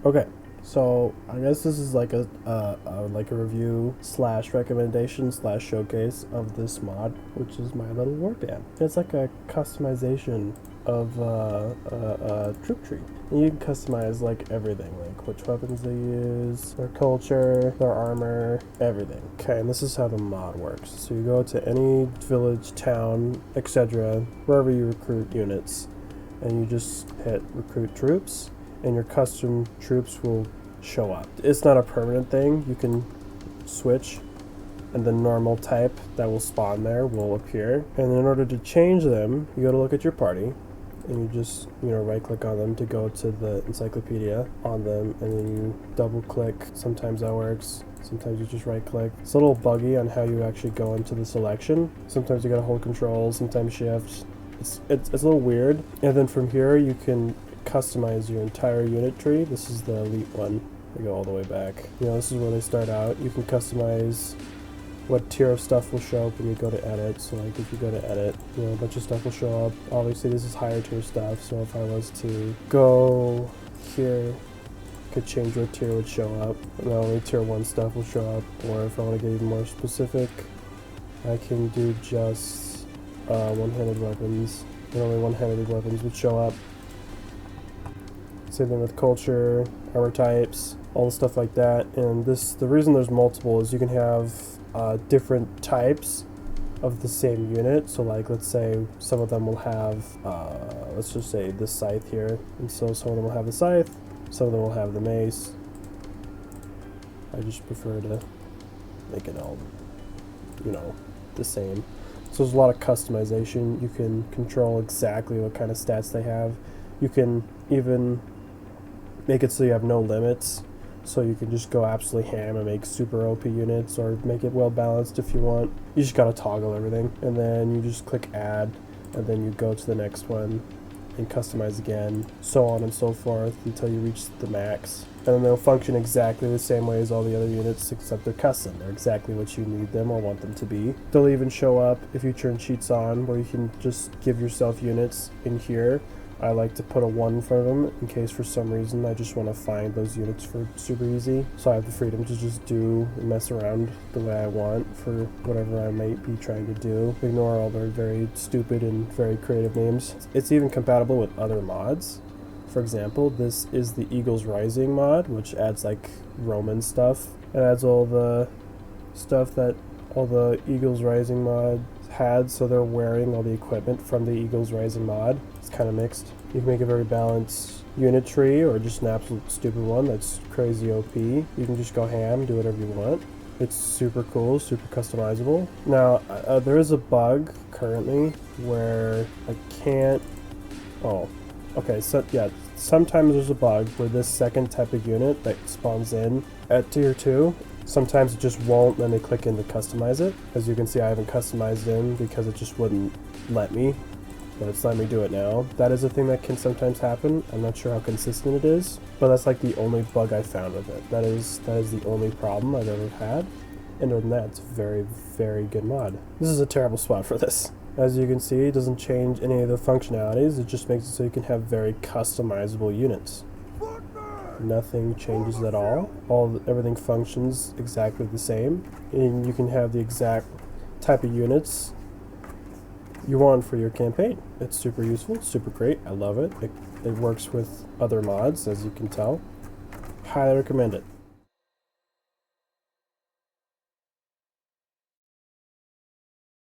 Okay, so I guess this is like a review slash recommendation slash showcase of this mod, which is my little warband. It's like a customization of a troop tree. And you can customize like everything, like which weapons they use, their culture, their armor, everything. Okay, and this is how the mod works. So you go to any village, town, etc., wherever you recruit units, and you just hit recruit troops, and your custom troops will show up. It's not a permanent thing. You can switch, and the normal type that will spawn there will appear. And in order to change them, you go to look at your party, and you just, right click on them to go to the encyclopedia on them, and then you double click. Sometimes that works. Sometimes you just right click. It's a little buggy on how you actually go into the selection. Sometimes you gotta hold control, sometimes shift. It's a little weird. And then from here you can customize your entire unit tree. This is the elite one. We go all the way back. This is where they start out. You can customize what tier of stuff will show up when you go to edit. So like if you go to edit, a bunch of stuff will show up. Obviously this is higher tier stuff, so if I was to go here, I could change what tier would show up. And only tier 1 stuff will show up, or if I want to get even more specific, I can do just one-handed weapons, and only one-handed weapons would show up. Same thing with culture, armor types, all the stuff like that. And the reason there's multiple is you can have different types of the same unit. So like, let's say some of them will have, let's just say this scythe here. And so some of them will have the scythe, some of them will have the mace. I just prefer to make it all, the same. So there's a lot of customization. You can control exactly what kind of stats they have. You can even make it so you have no limits, so you can just go absolutely ham and make super OP units, or make it well balanced if you want. You just gotta toggle everything, and then you just click add, and then you go to the next one and customize again, so on and so forth until you reach the max. And then they'll function exactly the same way as all the other units, except they're custom. They're exactly what you need them or want them to be. They'll even show up if you turn cheats on, where you can just give yourself units in here. I like to put a 1 in front of them in case for some reason I just want to find those units for super easy. So I have the freedom to just do and mess around the way I want for whatever I might be trying to do. Ignore all their very stupid and very creative names. It's even compatible with other mods. For example, this is the Eagles Rising mod, which adds like Roman stuff. It adds all the stuff that all the Eagles Rising mod had, so they're wearing all the equipment from the Eagles Rising mod. It's kind of mixed. You can make a very balanced unit tree, or just an absolute stupid one that's crazy OP. You can just go ham, do whatever you want. It's super cool, super customizable. Now, there is a bug currently where I can't... Oh, okay, so yeah, sometimes there's a bug where this second type of unit that spawns in at tier 2, sometimes it just won't let me click in to customize it. As you can see, I haven't customized in because it just wouldn't let me, but it's letting me do it now. That is a thing that can sometimes happen. I'm not sure how consistent it is, but that's like the only bug I found with it. That is the only problem I've ever had. And other than that, it's a very, very good mod. This is a terrible spot for this. As you can see, it doesn't change any of the functionalities. It just makes it so you can have very customizable units. Nothing changes at all. Everything functions exactly the same, and you can have the exact type of units you want for your campaign. It's super useful, super great. I love it. It works with other mods, as you can tell. Highly recommend it.